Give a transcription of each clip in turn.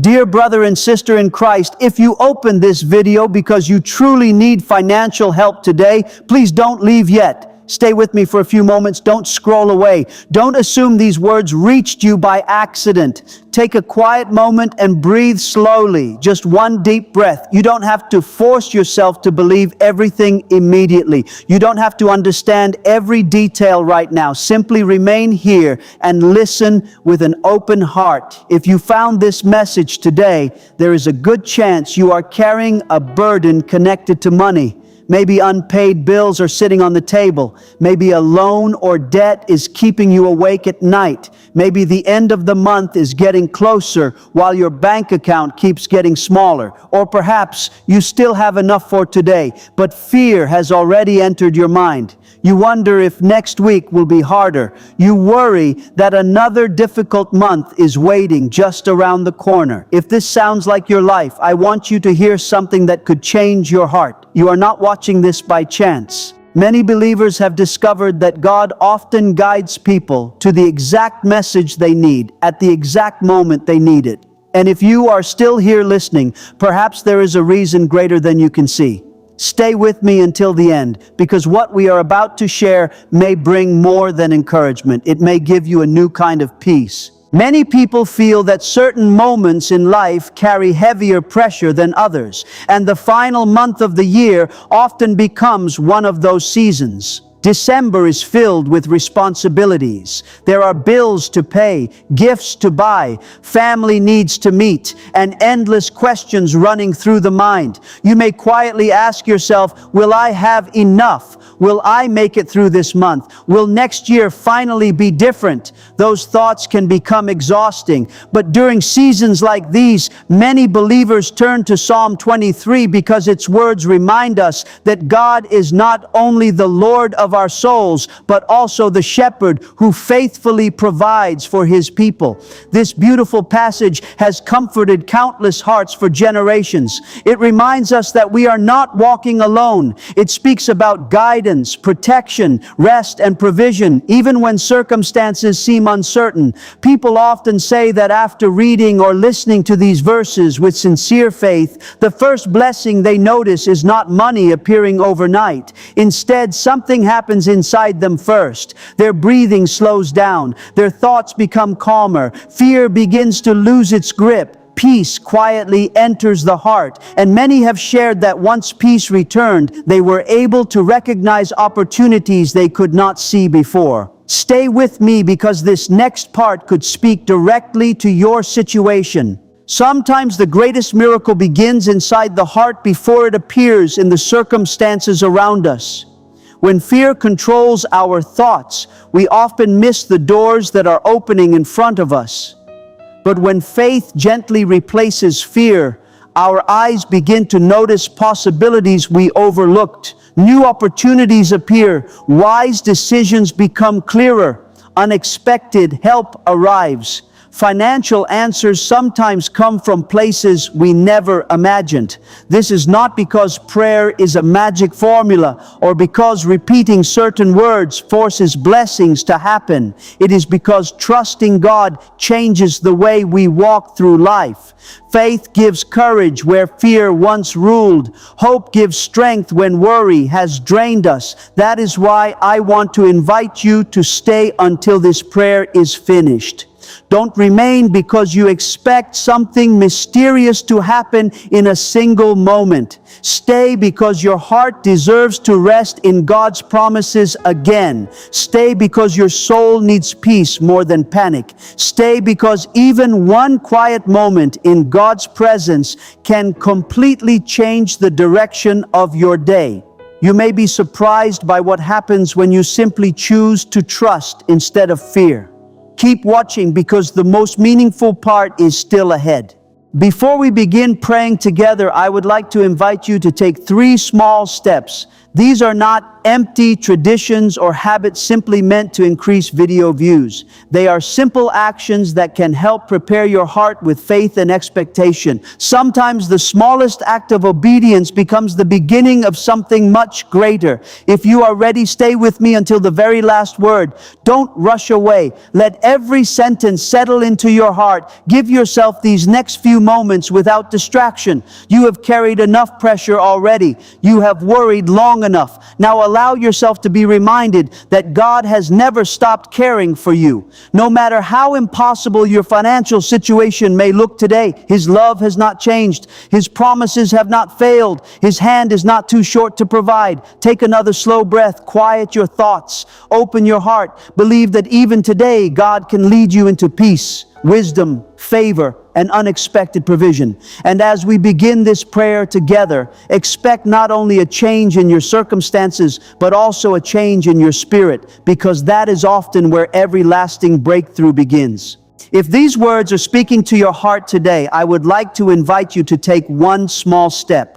Dear brother and sister in Christ, if you open this video because you truly need financial help today, please don't leave yet. Stay with me for a few moments. Don't scroll away. Don't assume these words reached you by accident. Take a quiet moment and breathe slowly. Just one deep breath. You don't have to force yourself to believe everything immediately. You don't have to understand every detail right now. Simply remain here and listen with an open heart. If you found this message today, there is a good chance you are carrying a burden connected to money. Maybe unpaid bills are sitting on the table. Maybe a loan or debt is keeping you awake at night. Maybe the end of the month is getting closer while your bank account keeps getting smaller. Or perhaps you still have enough for today, but fear has already entered your mind. You wonder if next week will be harder. You worry that another difficult month is waiting just around the corner. If this sounds like your life, I want you to hear something that could change your heart. You are not watching this by chance. Many believers have discovered that God often guides people to the exact message they need at the exact moment they need it. And if you are still here listening, perhaps there is a reason greater than you can see. Stay with me until the end, because what we are about to share may bring more than encouragement. It may give you a new kind of peace. Many people feel that certain moments in life carry heavier pressure than others, and the final month of the year often becomes one of those seasons. December is filled with responsibilities. There are bills to pay, gifts to buy, family needs to meet, and endless questions running through the mind. You may quietly ask yourself, will I have enough? Will I make it through this month? Will next year finally be different? Those thoughts can become exhausting. But during seasons like these, many believers turn to Psalm 23 because its words remind us that God is not only the Lord of our souls, but also the shepherd who faithfully provides for his people. This beautiful passage has comforted countless hearts for generations. It reminds us that we are not walking alone. It speaks about guidance, protection, rest, and provision, even when circumstances seem uncertain. People often say that after reading or listening to these verses with sincere faith, the first blessing they notice is not money appearing overnight. Instead, something happens inside them first. Their breathing slows down. Their thoughts become calmer. Fear begins to lose its grip. Peace quietly enters the heart. And many have shared that once peace returned, they were able to recognize opportunities they could not see before. Stay with me because this next part could speak directly to your situation. Sometimes the greatest miracle begins inside the heart before it appears in the circumstances around us. When fear controls our thoughts, we often miss the doors that are opening in front of us. But when faith gently replaces fear, our eyes begin to notice possibilities we overlooked. New opportunities appear, wise decisions become clearer, unexpected help arrives. Financial answers sometimes come from places we never imagined. This is not because prayer is a magic formula or because repeating certain words forces blessings to happen. It is because trusting God changes the way we walk through life. Faith gives courage where fear once ruled. Hope gives strength when worry has drained us. That is why I want to invite you to stay until this prayer is finished. Don't remain because you expect something mysterious to happen in a single moment. Stay because your heart deserves to rest in God's promises again. Stay because your soul needs peace more than panic. Stay because even one quiet moment in God's presence can completely change the direction of your day. You may be surprised by what happens when you simply choose to trust instead of fear. Keep watching because the most meaningful part is still ahead. Before we begin praying together, I would like to invite you to take 3 small steps. These are not empty traditions or habits simply meant to increase video views. They are simple actions that can help prepare your heart with faith and expectation. Sometimes the smallest act of obedience becomes the beginning of something much greater. If you are ready, stay with me until the very last word. Don't rush away. Let every sentence settle into your heart. Give yourself these next few moments without distraction. You have carried enough pressure already. You have worried long enough. Now allow yourself to be reminded that God has never stopped caring for you. No matter how impossible your financial situation may look today, His love has not changed. His promises have not failed. His hand is not too short to provide. Take another slow breath. Quiet your thoughts. Open your heart. Believe that even today God can lead you into peace, wisdom, favor, and unexpected provision. And as we begin this prayer together, expect not only a change in your circumstances, but also a change in your spirit, because that is often where every lasting breakthrough begins. If these words are speaking to your heart today, I would like to invite you to take one small step.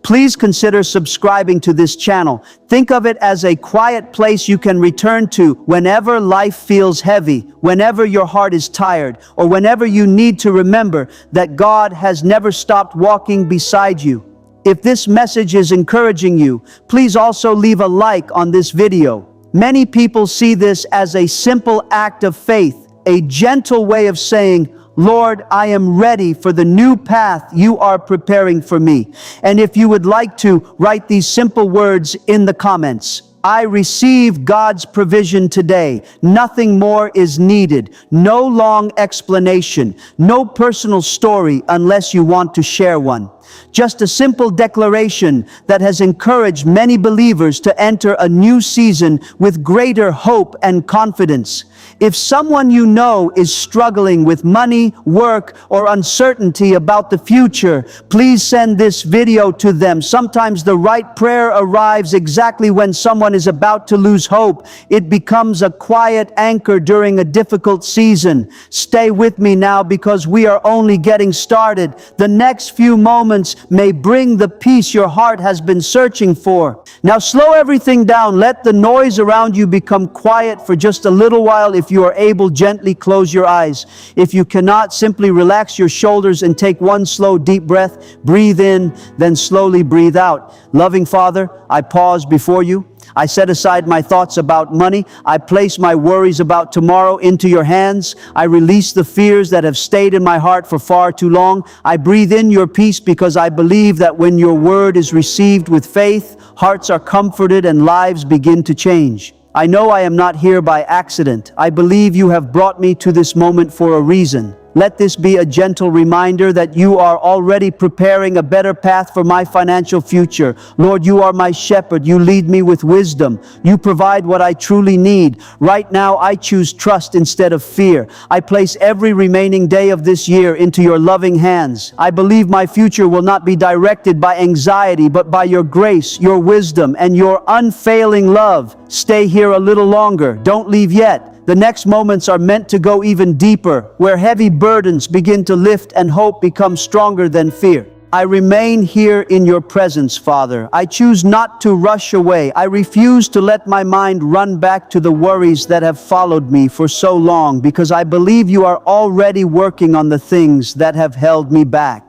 Please consider subscribing to this channel. Think of it as a quiet place you can return to whenever life feels heavy, whenever your heart is tired, or whenever you need to remember that God has never stopped walking beside you. If this message is encouraging you, please also leave a like on this video. Many people see this as a simple act of faith, a gentle way of saying, Lord, I am ready for the new path you are preparing for me. And if you would like to, write these simple words in the comments. I receive God's provision today. Nothing more is needed. No long explanation. No personal story unless you want to share one. Just a simple declaration that has encouraged many believers to enter a new season with greater hope and confidence. If someone you know is struggling with money, work, or uncertainty about the future, please send this video to them. Sometimes the right prayer arrives exactly when someone is about to lose hope. It becomes a quiet anchor during a difficult season. Stay with me now because we are only getting started. The next few moments may bring the peace your heart has been searching for. Now slow everything down. Let the noise around you become quiet for just a little while. If you are able, gently close your eyes. If you cannot, simply relax your shoulders and take one slow deep breath. Breathe in, then slowly breathe out. Loving Father, I pause before you. I set aside my thoughts about money. I place my worries about tomorrow into your hands. I release the fears that have stayed in my heart for far too long. I breathe in your peace because I believe that when your word is received with faith, hearts are comforted and lives begin to change. I know I am not here by accident. I believe you have brought me to this moment for a reason. Let this be a gentle reminder that you are already preparing a better path for my financial future. Lord, you are my shepherd. You lead me with wisdom. You provide what I truly need. Right now, I choose trust instead of fear. I place every remaining day of this year into your loving hands. I believe my future will not be directed by anxiety, but by your grace, your wisdom, and your unfailing love. Stay here a little longer. Don't leave yet. The next moments are meant to go even deeper, where heavy burdens begin to lift and hope becomes stronger than fear. I remain here in your presence, Father. I choose not to rush away. I refuse to let my mind run back to the worries that have followed me for so long, because I believe you are already working on the things that have held me back.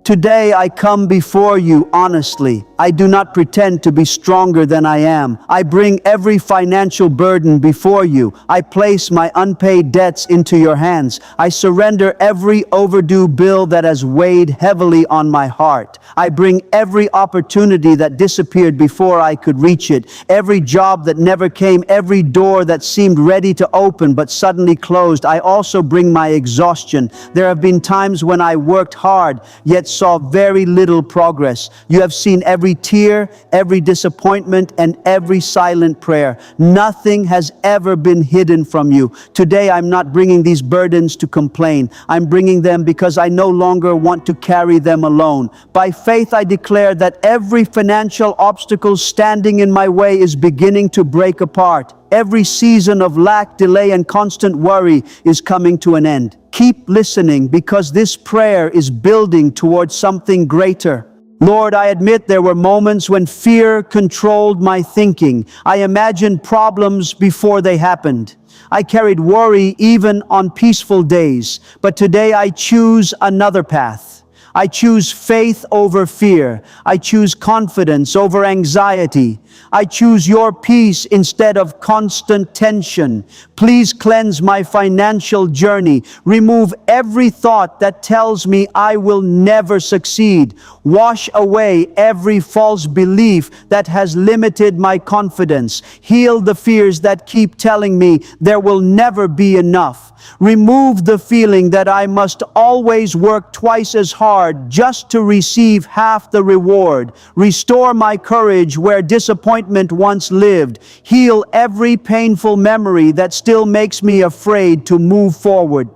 Today I come before you honestly. I do not pretend to be stronger than I am. I bring every financial burden before you. I place my unpaid debts into your hands. I surrender every overdue bill that has weighed heavily on my heart. I bring every opportunity that disappeared before I could reach it, every job that never came, every door that seemed ready to open but suddenly closed. I also bring my exhaustion. There have been times when I worked hard, yet saw very little progress. You have seen every tear, every disappointment, and every silent prayer. Nothing has ever been hidden from you. Today, I'm not bringing these burdens to complain. I'm bringing them because I no longer want to carry them alone. By faith, I declare that every financial obstacle standing in my way is beginning to break apart. Every season of lack, delay, and constant worry is coming to an end. Keep listening because this prayer is building towards something greater. Lord, I admit there were moments when fear controlled my thinking. I imagined problems before they happened. I carried worry even on peaceful days. But today I choose another path. I choose faith over fear. I choose confidence over anxiety. I choose your peace instead of constant tension. Please cleanse my financial journey. Remove every thought that tells me I will never succeed. Wash away every false belief that has limited my confidence. Heal the fears that keep telling me there will never be enough. Remove the feeling that I must always work twice as hard just to receive half the reward. Restore my courage where disappointment once lived. Heal every painful memory that still makes me afraid to move forward.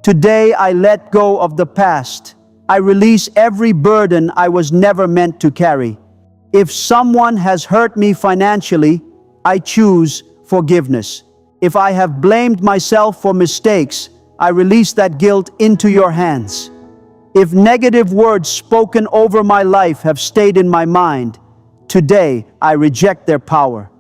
Today I let go of the past. I release every burden I was never meant to carry. If someone has hurt me financially, I choose forgiveness. If I have blamed myself for mistakes, I release that guilt into your hands. If negative words spoken over my life have stayed in my mind, today I reject their power.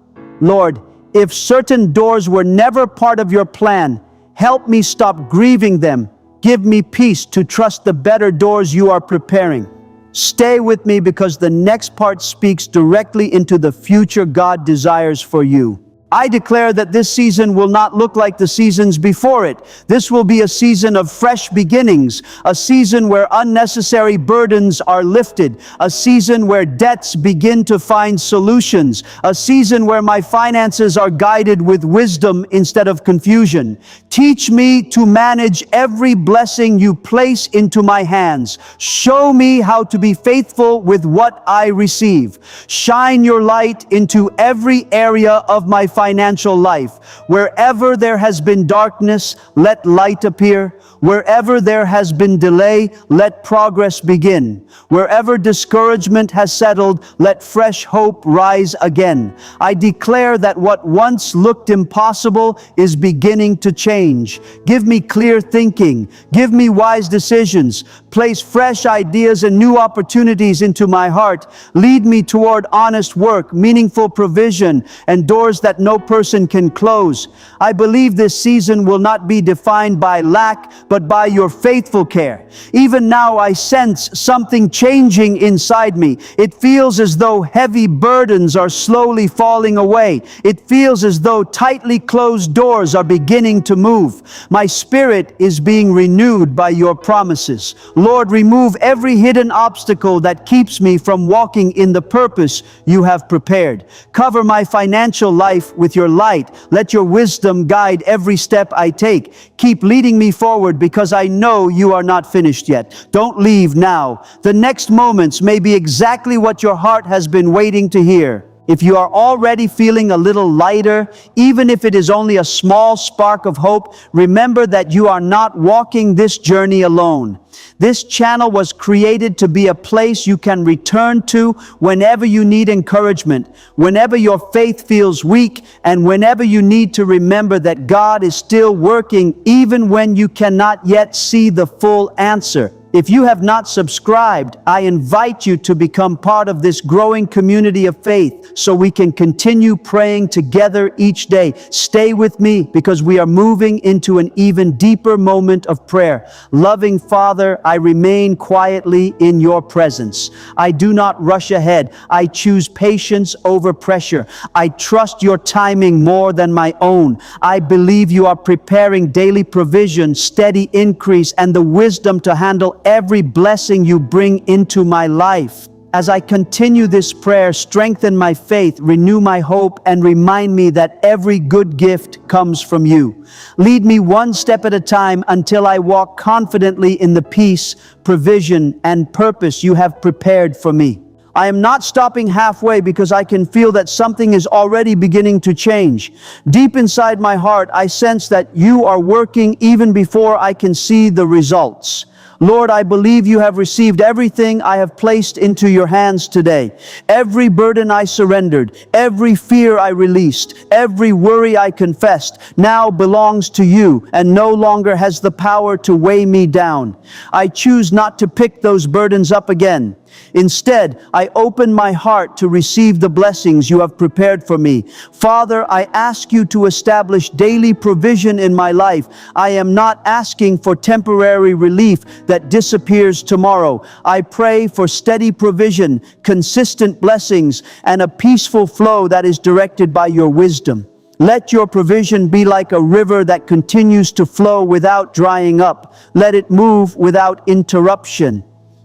Lord, if certain doors were never part of your plan, help me stop grieving them. Give me peace to trust the better doors you are preparing. Stay with me because the next part speaks directly into the future God desires for you. I declare that this season will not look like the seasons before it. This will be a season of fresh beginnings, a season where unnecessary burdens are lifted, a season where debts begin to find solutions, a season where my finances are guided with wisdom instead of confusion. Teach me to manage every blessing you place into my hands. Show me how to be faithful with what I receive. Shine your light into every area of my financial life. Wherever there has been darkness, let light appear. Wherever there has been delay, let progress begin. Wherever discouragement has settled, let fresh hope rise again. I declare that what once looked impossible is beginning to change. Give me clear thinking. Give me wise decisions. Place fresh ideas and new opportunities into my heart. Lead me toward honest work, meaningful provision, and doors that no person can close. I believe this season will not be defined by lack, but by your faithful care. Even now I sense something changing inside me. It feels as though heavy burdens are slowly falling away. It feels as though tightly closed doors are beginning to move. My spirit is being renewed by your promises. Lord, remove every hidden obstacle that keeps me from walking in the purpose you have prepared. Cover my financial life with your light. Let your wisdom guide every step I take. Keep leading me forward because I know you are not finished yet. Don't leave now. The next moments may be exactly what your heart has been waiting to hear. If you are already feeling a little lighter, even if it is only a small spark of hope, remember that you are not walking this journey alone. This channel was created to be a place you can return to whenever you need encouragement, whenever your faith feels weak, and whenever you need to remember that God is still working even when you cannot yet see the full answer. If you have not subscribed, I invite you to become part of this growing community of faith so we can continue praying together each day. Stay with me because we are moving into an even deeper moment of prayer. Loving Father, I remain quietly in your presence. I do not rush ahead. I choose patience over pressure. I trust your timing more than my own. I believe you are preparing daily provision, steady increase, and the wisdom to handle every blessing you bring into my life. As I continue this prayer, strengthen my faith, renew my hope, and remind me that every good gift comes from you. Lead me one step at a time until I walk confidently in the peace, provision, and purpose you have prepared for me. I am not stopping halfway because I can feel that something is already beginning to change. Deep inside my heart, I sense that you are working even before I can see the results. Lord, I believe you have received everything I have placed into your hands today. Every burden I surrendered, every fear I released, every worry I confessed now belongs to you and no longer has the power to weigh me down. I choose not to pick those burdens up again. Instead, I open my heart to receive the blessings you have prepared for me. Father, I ask you to establish daily provision in my life. I am not asking for temporary relief that disappears tomorrow. I pray for steady provision, consistent blessings, and a peaceful flow that is directed by your wisdom. Let your provision be like a river that continues to flow without drying up. Let it move without interruption.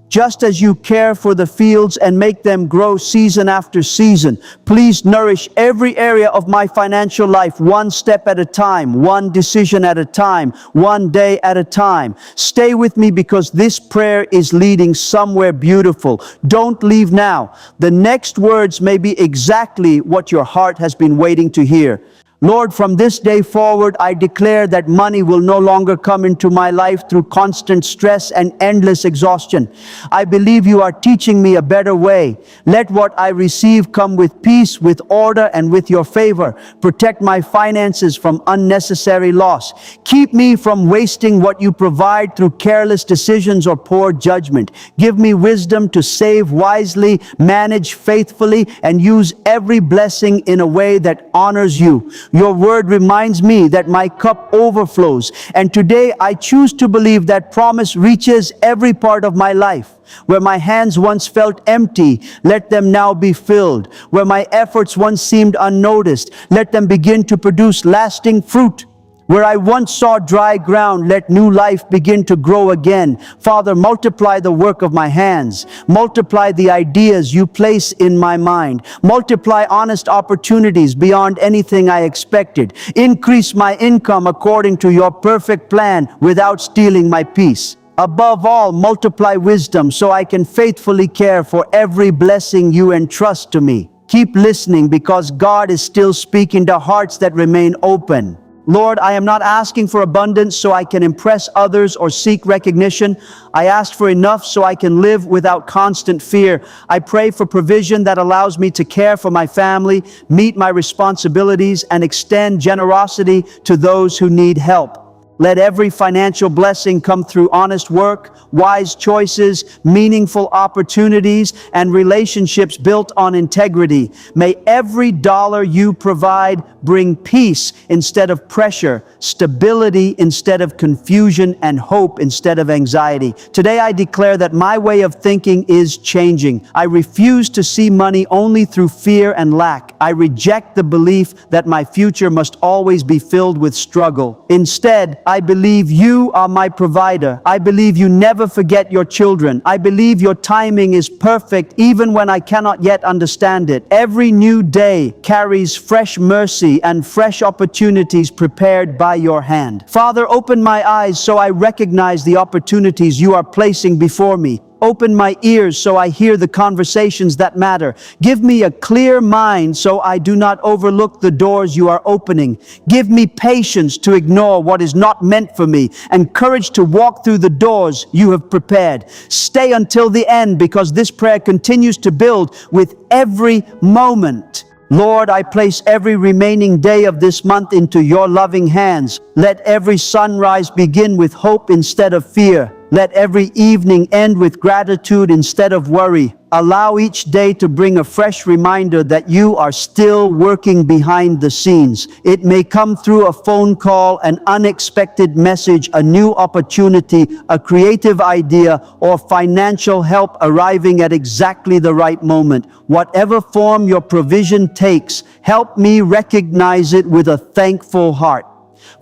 Just as you care for the fields and make them grow season after season, please nourish every area of my financial life one step at a time, one decision at a time, one day at a time. Stay with me because this prayer is leading somewhere beautiful. Don't leave now. The next words may be exactly what your heart has been waiting to hear. Lord, from this day forward, I declare that money will no longer come into my life through constant stress and endless exhaustion. I believe you are teaching me a better way. Let what I receive come with peace, with order, and with your favor. Protect my finances from unnecessary loss. Keep me from wasting what you provide through careless decisions or poor judgment. Give me wisdom to save wisely, manage faithfully, and use every blessing in a way that honors you. Your word reminds me that my cup overflows, and today I choose to believe that promise reaches every part of my life. Where my hands once felt empty, let them now be filled. Where my efforts once seemed unnoticed, let them begin to produce lasting fruit. Where I once saw dry ground, let new life begin to grow again. Father, multiply the work of my hands. Multiply the ideas you place in my mind. Multiply honest opportunities beyond anything I expected. Increase my income according to your perfect plan without stealing my peace. Above all, multiply wisdom so I can faithfully care for every blessing you entrust to me. Keep listening because God is still speaking to hearts that remain open. Lord, I am not asking for abundance so I can impress others or seek recognition. I ask for enough so I can live without constant fear. I pray for provision that allows me to care for my family, meet my responsibilities, and extend generosity to those who need help. Let every financial blessing come through honest work, wise choices, meaningful opportunities, and relationships built on integrity. May every dollar you provide bring peace instead of pressure, stability instead of confusion, and hope instead of anxiety. Today I declare that my way of thinking is changing. I refuse to see money only through fear and lack. I reject the belief that my future must always be filled with struggle. Instead, I believe you are my provider. I believe you never forget your children. I believe your timing is perfect even when I cannot yet understand it. Every new day carries fresh mercy and fresh opportunities prepared by your hand. Father, open my eyes so I recognize the opportunities you are placing before me. Open my ears so I hear the conversations that matter. Give me a clear mind so I do not overlook the doors you are opening. Give me patience to ignore what is not meant for me, and courage to walk through the doors you have prepared. Stay until the end because this prayer continues to build with every moment. Lord, I place every remaining day of this month into your loving hands. Let every sunrise begin with hope instead of fear. Let every evening end with gratitude instead of worry. Allow each day to bring a fresh reminder that you are still working behind the scenes. It may come through a phone call, an unexpected message, a new opportunity, a creative idea, or financial help arriving at exactly the right moment. Whatever form your provision takes, help me recognize it with a thankful heart.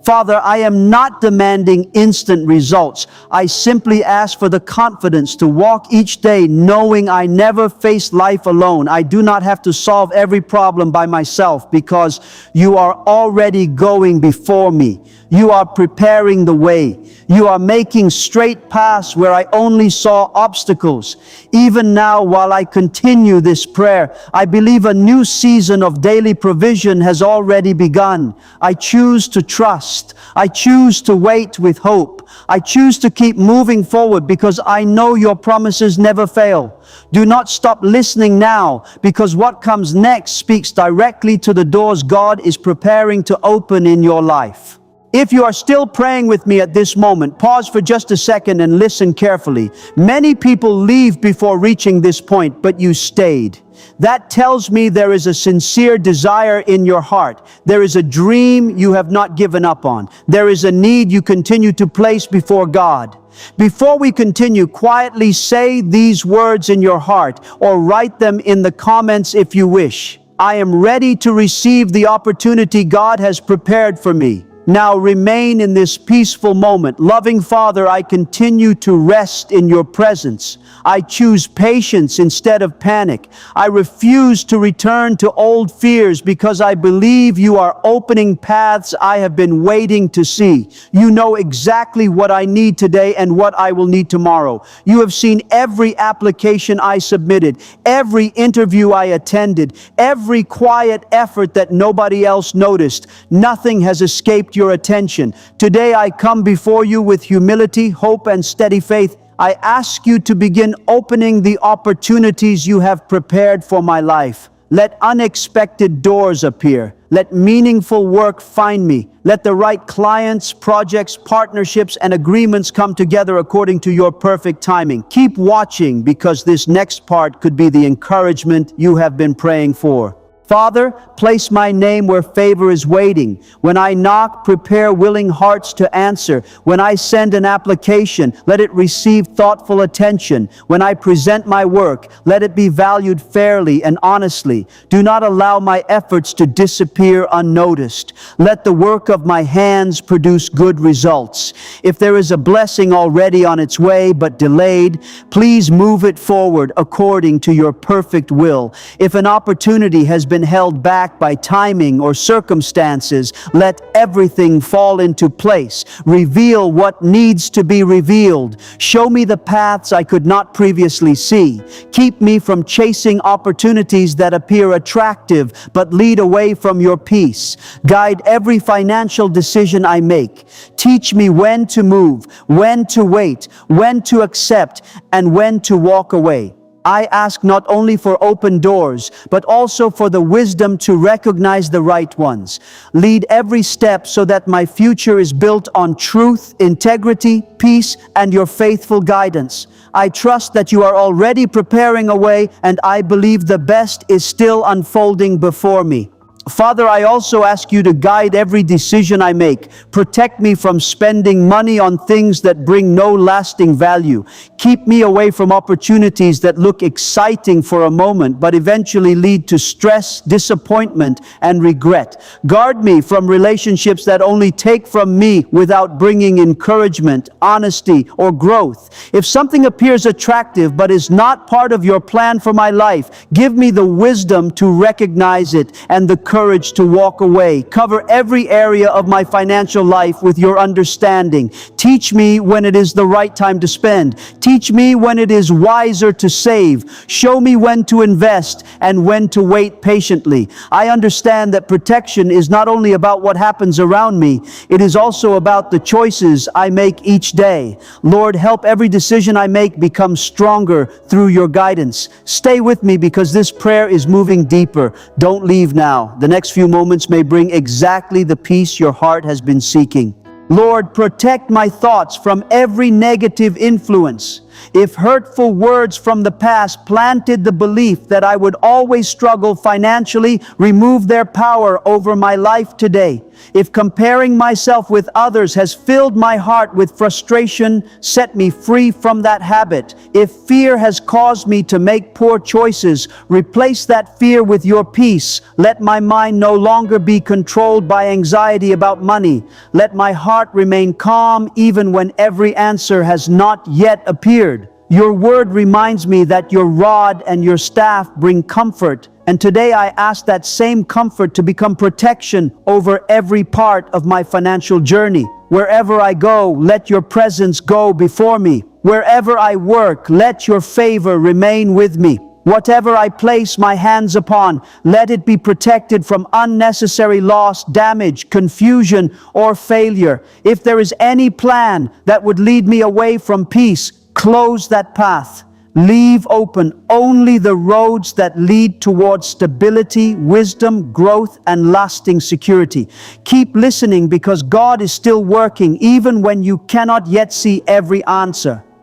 Father, I am not demanding instant results. I simply ask for the confidence to walk each day knowing I never face life alone. I do not have to solve every problem by myself because you are already going before me. You are preparing the way. You are making straight paths where I only saw obstacles. Even now, while I continue this prayer, I believe a new season of daily provision has already begun. I choose to trust. I choose to wait with hope. I choose to keep moving forward because I know your promises never fail. Do not stop listening now, because what comes next speaks directly to the doors God is preparing to open in your life. If you are still praying with me at this moment, pause for just a second and listen carefully. Many people leave before reaching this point, but you stayed. That tells me there is a sincere desire in your heart. There is a dream you have not given up on. There is a need you continue to place before God. Before we continue, quietly say these words in your heart, or write them in the comments if you wish. I am ready to receive the opportunity God has prepared for me. Now remain in this peaceful moment. Loving Father, I continue to rest in your presence. I choose patience instead of panic. I refuse to return to old fears because I believe you are opening paths I have been waiting to see. You know exactly what I need today and what I will need tomorrow. You have seen every application I submitted, every interview I attended, every quiet effort that nobody else noticed. Nothing has escaped your attention. Today I come before you with humility, hope, and steady faith. I ask you to begin opening the opportunities you have prepared for my life. Let unexpected doors appear. Let meaningful work find me. Let the right clients, projects, partnerships, and agreements come together according to your perfect timing. Keep watching, because this next part could be the encouragement you have been praying for. Father, place my name where favor is waiting. When I knock, prepare willing hearts to answer. When I send an application, let it receive thoughtful attention. When I present my work, let it be valued fairly and honestly. Do not allow my efforts to disappear unnoticed. Let the work of my hands produce good results. If there is a blessing already on its way but delayed, please move it forward according to your perfect will. If an opportunity has been held back by timing or circumstances, let everything fall into place. Reveal what needs to be revealed. Show me the paths I could not previously see. Keep me from chasing opportunities that appear attractive but lead away from your peace. Guide every financial decision I make. Teach me when to move, when to wait, when to accept, and when to walk away. I ask not only for open doors, but also for the wisdom to recognize the right ones. Lead every step so that my future is built on truth, integrity, peace, and your faithful guidance. I trust that you are already preparing a way, and I believe the best is still unfolding before me. Father, I also ask you to guide every decision I make. Protect me from spending money on things that bring no lasting value. Keep me away from opportunities that look exciting for a moment, but eventually lead to stress, disappointment, and regret. Guard me from relationships that only take from me without bringing encouragement, honesty, or growth. If something appears attractive but is not part of your plan for my life, give me the wisdom to recognize it and the courage to walk away. Cover every area of my financial life with your understanding. Teach me when it is the right time to spend. Teach me when it is wiser to save. Show me when to invest and when to wait patiently. I understand that protection is not only about what happens around me, it is also about the choices I make each day. Lord, help every decision I make become stronger through your guidance. Stay with me, because this prayer is moving deeper. Don't leave now. The next few moments may bring exactly the peace your heart has been seeking. Lord, protect my thoughts from every negative influence. If hurtful words from the past planted the belief that I would always struggle financially, remove their power over my life today. If comparing myself with others has filled my heart with frustration, set me free from that habit. If fear has caused me to make poor choices, replace that fear with your peace. Let my mind no longer be controlled by anxiety about money. Let my heart remain calm even when every answer has not yet appeared. Your word reminds me that your rod and your staff bring comfort, and today I ask that same comfort to become protection over every part of my financial journey. Wherever I go, let your presence go before me. Wherever I work, let your favor remain with me. Whatever I place my hands upon, let it be protected from unnecessary loss, damage, confusion, or failure. If there is any plan that would lead me away from peace, close that path. Leave open only the roads that lead towards stability, wisdom, growth, and lasting security. Keep listening because God is still working even when you cannot yet see every answer.